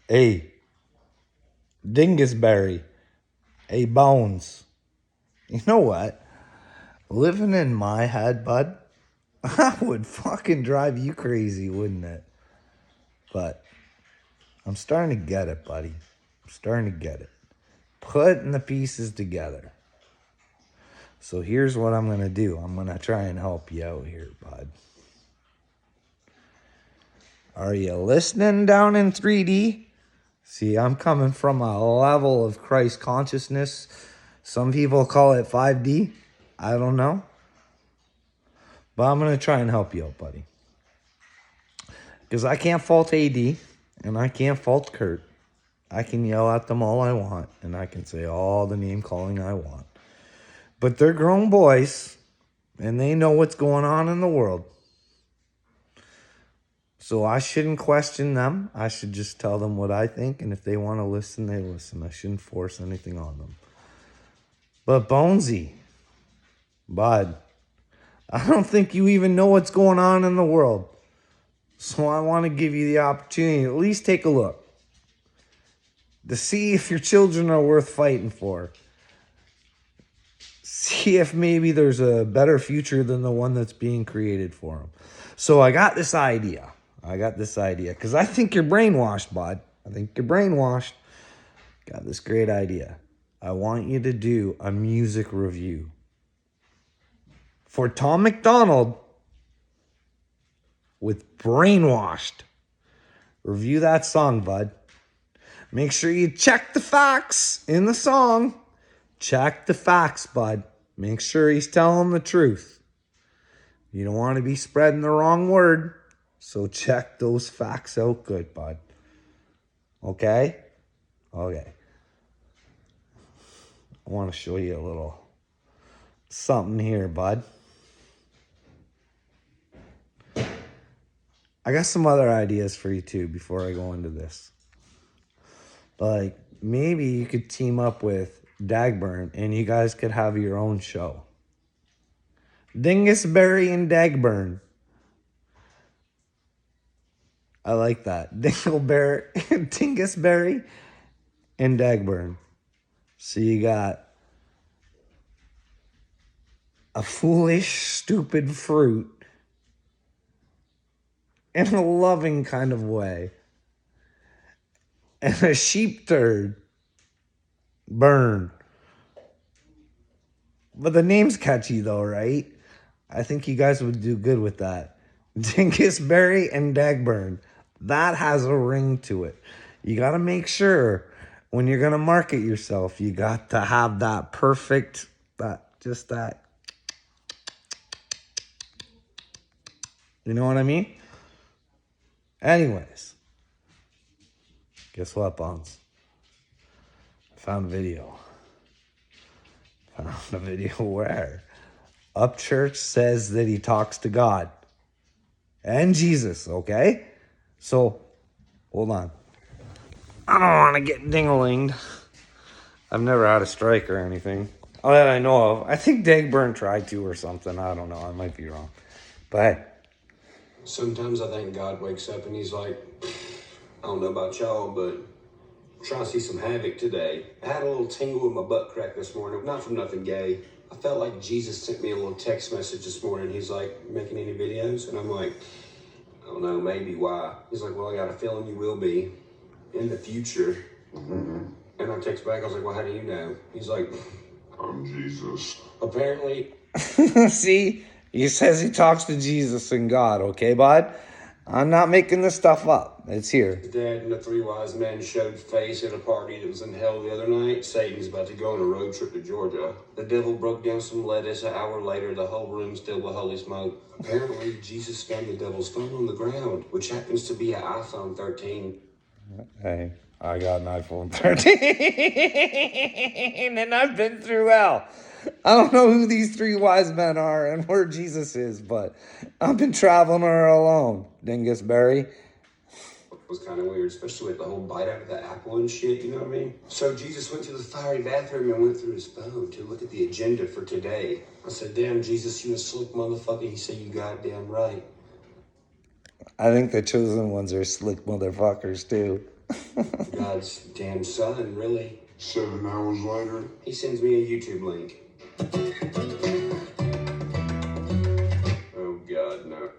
Hey, Dingusberry. Hey, Bones. You know what? Living in my head, bud, that would fucking drive you crazy, wouldn't it? But I'm starting to get it, buddy. I'm starting to get it. Putting the pieces together. So here's what I'm going to do. I'm going to try and help you out here, bud. Are you listening down in 3D? See, I'm coming from a level of Christ consciousness. Some people call it 5D. I don't know. But I'm going to try and help you out, buddy. Because I can't fault AD and I can't fault Kurt. I can yell at them all I want and I can say all the name calling I want. But they're grown boys and they know what's going on in the world. So I shouldn't question them. I should just tell them what I think. And if they want to listen, they listen. I shouldn't force anything on them. But Bonesy, bud, I don't think you even know what's going on in the world. So I want to give you the opportunity to at least take a look. To see if your children are worth fighting for. See if maybe there's a better future than the one that's being created for them. So I got this idea. Because I think you're brainwashed, bud. I think you're brainwashed. Got this great idea. I want you to do a music review. For Tom McDonald with Brainwashed. Review that song, bud. Make sure you check the facts in the song. Check the facts, bud. Make sure he's telling the truth. You don't want to be spreading the wrong word. So check those facts out good, bud. Okay? Okay. I want to show you a little something here, bud. I got some other ideas for you too before I go into this. Like, maybe you could team up with Dagburn and you guys could have your own show. Dingusberry and Dagburn. I like that. Dingusberry and Dagburn. So you got a foolish, stupid fruit in a loving kind of way. And a sheep turd. Burn. But the name's catchy though, right? I think you guys would do good with that. Dingusberry and Dagburn. That has a ring to it. You got to make sure when you're going to market yourself, you got to have that perfect, that. You know what I mean? Anyways. Guess what, Bones? I found a video. Where Upchurch says that he talks to God and Jesus, okay? So, hold on. I don't want to get ding-a-linged. I've never had a strike or anything. Oh, that I know of. I think Dagburn tried to or something. I don't know. I might be wrong. But hey. Sometimes I think God wakes up and he's like, I don't know about y'all, but I'm trying to see some havoc today. I had a little tingle in my butt crack this morning, not from nothing gay. I felt like Jesus sent me a little text message this morning. He's like, making any videos? And I'm like, I don't know, maybe. Why? He's like, well, I got a feeling you will be in the future. Mm-hmm. And I text back, I was like, well, how do you know? He's like, I'm Jesus. Apparently. See? He says he talks to Jesus and God, okay, bud? I'm not making this stuff up. It's here. His dad and the three wise men showed face at a party that was in hell the other night. Satan's about to go on a road trip to Georgia. The devil broke down some lettuce. An hour later, the whole room's filled with holy smoke. Apparently, Jesus found the devil's phone on the ground, which happens to be an iPhone 13. Hey, I got an iPhone 13, and I've been through hell. I don't know who these three wise men are and where Jesus is, but I've been traveling her alone, Dingusberry. It was kind of weird, especially with the whole bite out of the apple and shit, you know what I mean? So Jesus went to the fiery bathroom and went through his phone to look at the agenda for today. I said, damn, Jesus, you a slick motherfucker. He said, you goddamn right. I think the chosen ones are slick motherfuckers, too. God's damn son, really. 7 hours later, He sends me a YouTube link. Oh, God, no.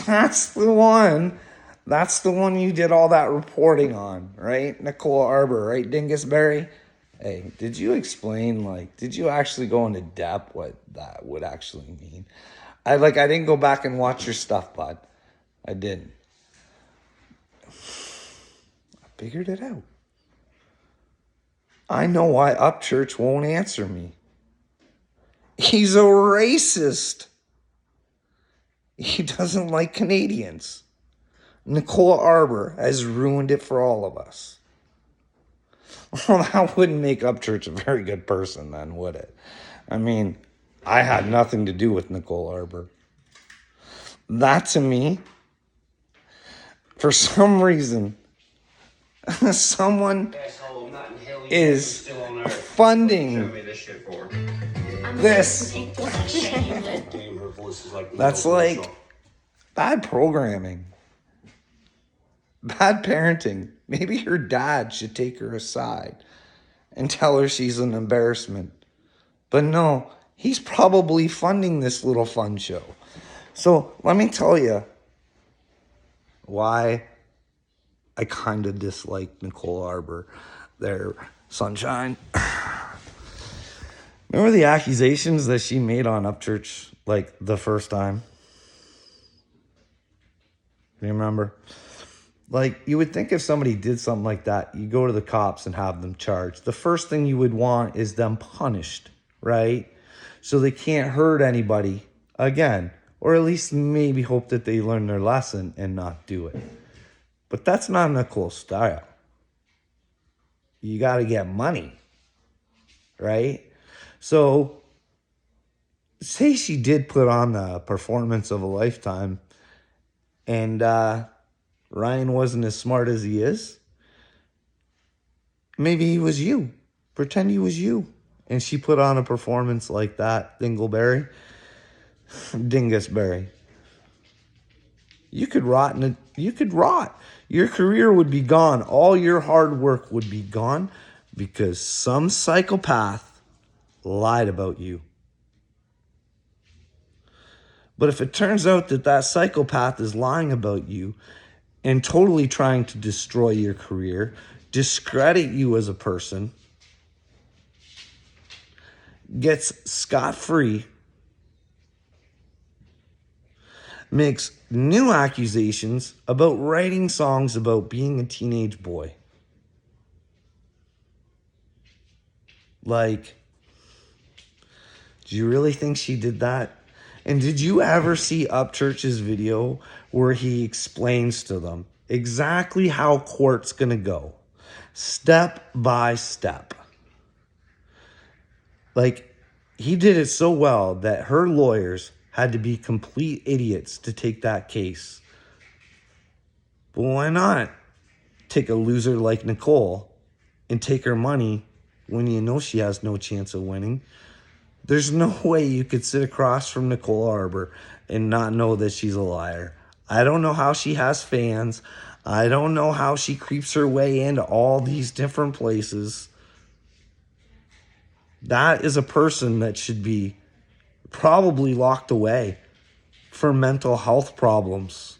That's the one. That's the one you did all that reporting on, right? Nicole Arbor, right, Dingusberry? Hey, did you explain, like, did you actually go into depth what that would actually mean? I didn't go back and watch your stuff, bud. I didn't. I figured it out. I know why Upchurch won't answer me. He's a racist. He doesn't like Canadians. Nicole Arbor has ruined it for all of us. Well, that wouldn't make Upchurch a very good person then, would it? I mean, I had nothing to do with Nicole Arbor. That to me, for some reason, someone Asshole, I'm not in hell yet. is I'm still on Earth. funding Show me this shit for. this. Damn, her voice is like the That's old like commercial. bad programming. Bad parenting. Maybe her dad should take her aside and tell her she's an embarrassment. But no, he's probably funding this little fun show. So let me tell you why I kind of dislike Nicole Arbor there, Sunshine. Remember the accusations that she made on Upchurch, like, the first time? Do you remember? Like, you would think if somebody did something like that, you go to the cops and have them charged. The first thing you would want is them punished, right? So they can't hurt anybody again. Or at least maybe hope that they learn their lesson and not do it. But that's not Nicole's style. You got to get money, right? So, say she did put on the performance of a lifetime and Ryan wasn't as smart as he is. Maybe he was you. Pretend he was you. And she put on a performance like that, Dingleberry. Dingusberry. You could rot. You could rot. Your career would be gone. All your hard work would be gone because some psychopath lied about you. But if it turns out that that psychopath is lying about you and totally trying to destroy your career, discredit you as a person, gets scot-free, makes new accusations about writing songs about being a teenage boy. Like, do you really think she did that? And did you ever see Upchurch's video where he explains to them exactly how court's going to go? Step by step. Like, he did it so well that her lawyers had to be complete idiots to take that case. But why not take a loser like Nicole and take her money when you know she has no chance of winning? There's no way you could sit across from Nicole Arbor and not know that she's a liar. I don't know how she has fans. I don't know how she creeps her way into all these different places. That is a person that should be probably locked away for mental health problems.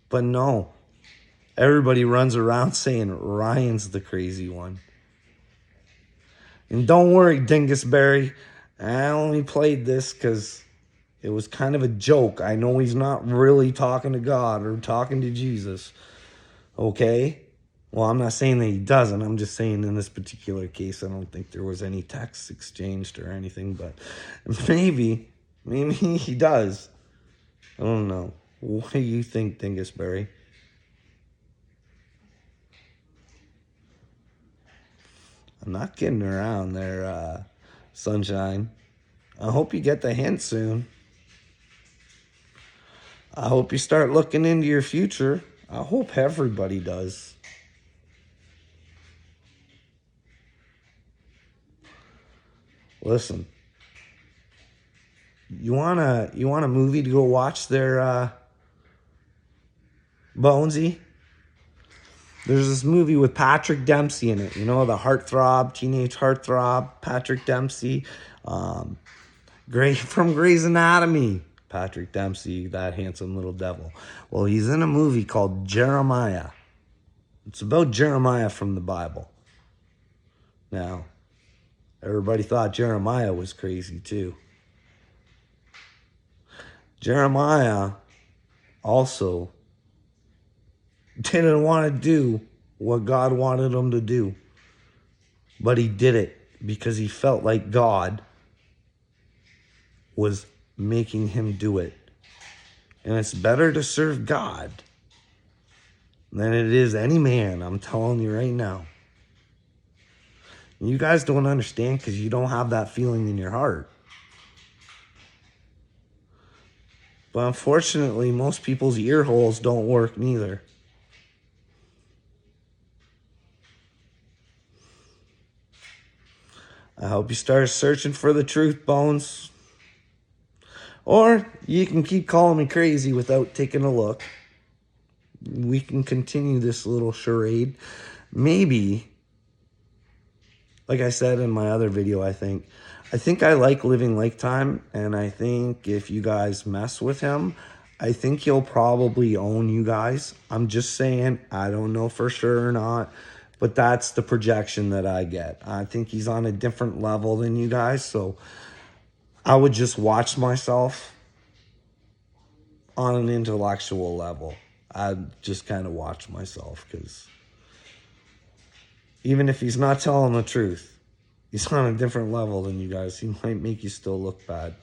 But no, everybody runs around saying Ryan's the crazy one. And don't worry, Dingusberry, I only played this because it was kind of a joke. I know he's not really talking to God or talking to Jesus, okay? Well, I'm not saying that he doesn't. I'm just saying in this particular case, I don't think there was any texts exchanged or anything, but maybe he does. I don't know. What do you think, Dingusberry? I'm not kidding around there, Sunshine. I hope you get the hint soon. I hope you start looking into your future. I hope everybody does. Listen, you want a movie to go watch there, Bonesy? There's this movie with Patrick Dempsey in it. You know, the heartthrob, teenage heartthrob, Patrick Dempsey. From Grey's Anatomy. Patrick Dempsey, that handsome little devil. Well, he's in a movie called Jeremiah. It's about Jeremiah from the Bible. Now, everybody thought Jeremiah was crazy too. Jeremiah also didn't want to do what God wanted him to do. But he did it because he felt like God was making him do it. And it's better to serve God than it is any man, I'm telling you right now. You guys don't understand because you don't have that feeling in your heart. But unfortunately, most people's ear holes don't work neither. I hope you start searching for the truth, Bones. Or you can keep calling me crazy without taking a look. We can continue this little charade. Maybe, like I said in my other video, I think I like living lifetime, and I think if you guys mess with him, I think he'll probably own you guys. I'm just saying, I don't know for sure or not, but that's the projection that I get. I think he's on a different level than you guys, so I would just watch myself on an intellectual level. I'd just kind of watch myself, because even if he's not telling the truth, he's on a different level than you guys. He might make you still look bad.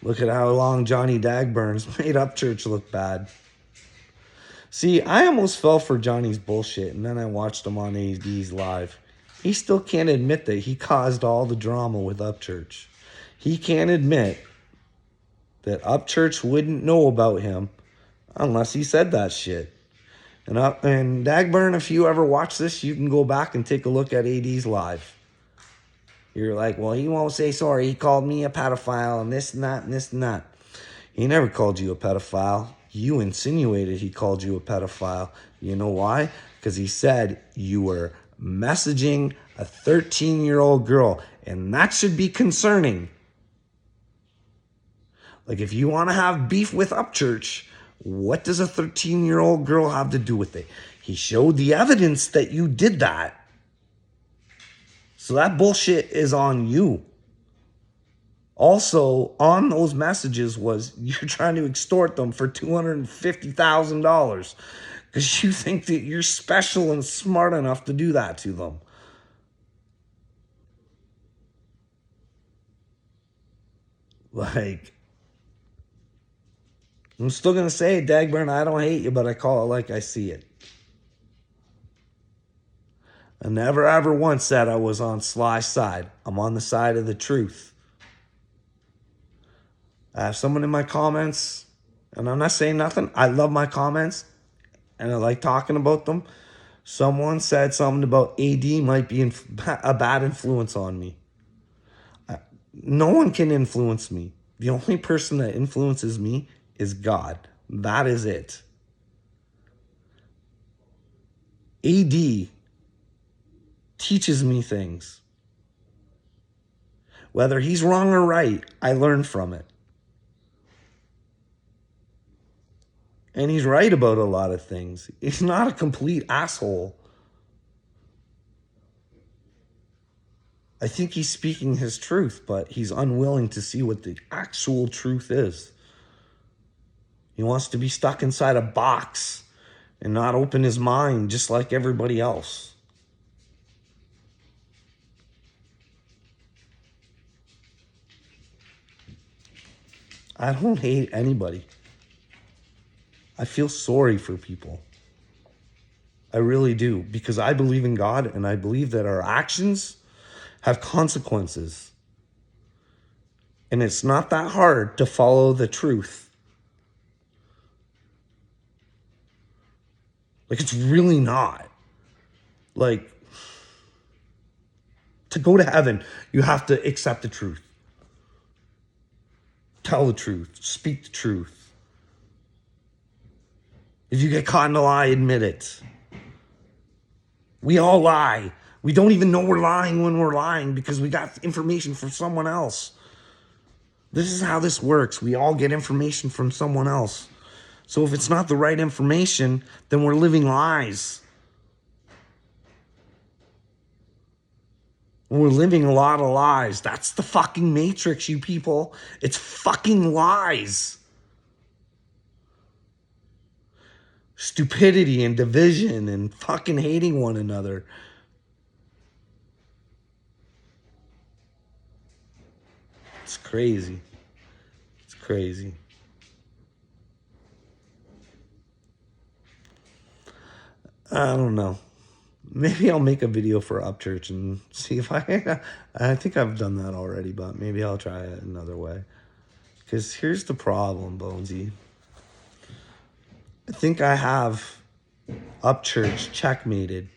Look at how long Johnny Dagburn's made Upchurch look bad. See, I almost fell for Johnny's bullshit, and then I watched him on AD's live. He still can't admit that he caused all the drama with Upchurch. He can't admit that Upchurch wouldn't know about him unless he said that shit. And Dagburn, if you ever watch this, you can go back and take a look at AD's live. You're like, well, he won't say sorry. He called me a pedophile and this and that and this and that. He never called you a pedophile. You insinuated he called you a pedophile. You know why? Because he said you were messaging a 13-year-old girl, and that should be concerning. Like, if you want to have beef with Upchurch, what does a 13-year-old girl have to do with it? He showed the evidence that you did that. So that bullshit is on you. Also, on those messages was you're trying to extort them for $250,000 because you think that you're special and smart enough to do that to them. Like, I'm still going to say it, Dagburn, I don't hate you, but I call it like I see it. I never ever once said I was on Sly's side. I'm on the side of the truth. I have someone in my comments, and I'm not saying nothing. I love my comments, and I like talking about them. Someone said something about AD might be a bad influence on me. No one can influence me. The only person that influences me is God. That is it. AD teaches me things. Whether he's wrong or right, I learn from it. And he's right about a lot of things. He's not a complete asshole. I think he's speaking his truth, but he's unwilling to see what the actual truth is. He wants to be stuck inside a box and not open his mind just like everybody else. I don't hate anybody. I feel sorry for people. I really do, because I believe in God, and I believe that our actions have consequences. And it's not that hard to follow the truth. Like, it's really not. Like, to go to heaven, you have to accept the truth. Tell the truth. Speak the truth. If you get caught in a lie, admit it. We all lie. We don't even know we're lying when we're lying because we got information from someone else. This is how this works. We all get information from someone else. So if it's not the right information, then we're living lies. We're living a lot of lies. That's the fucking matrix, you people. It's fucking lies. Stupidity and division and fucking hating one another. It's crazy. It's crazy. I don't know. Maybe I'll make a video for Upchurch and see if I think I've done that already, but maybe I'll try it another way. Because here's the problem, Bonesy. I think I have Upchurch checkmated.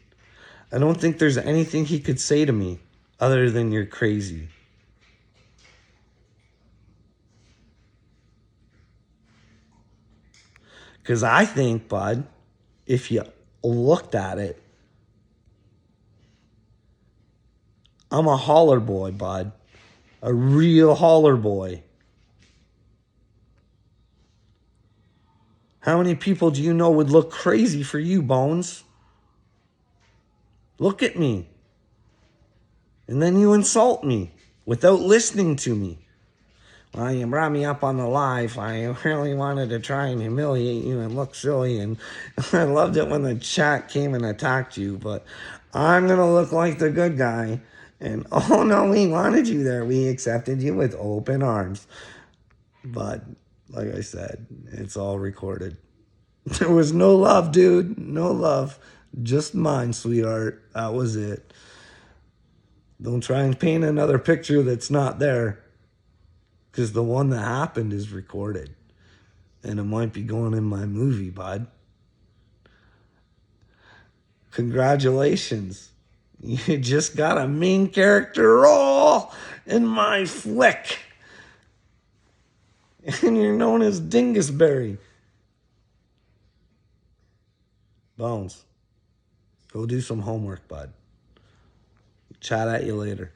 I don't think there's anything he could say to me other than you're crazy. Because I think, bud, if you looked at it, I'm a holler boy, bud. A real holler boy. How many people do you know would look crazy for you, Bones? Look at me. And then you insult me without listening to me. Well, you brought me up on the live. I really wanted to try and humiliate you and look silly. And I loved it when the chat came and attacked you. But I'm going to look like the good guy. And oh no, we wanted you there. We accepted you with open arms. But like I said, it's all recorded. There was no love, dude. No love. Just mine, sweetheart. That was it. Don't try and paint another picture that's not there. Because the one that happened is recorded. And it might be going in my movie, bud. Congratulations. You just got a main character role in my flick. And you're known as Dingusberry. Bones, go do some homework, bud. Chat at you later.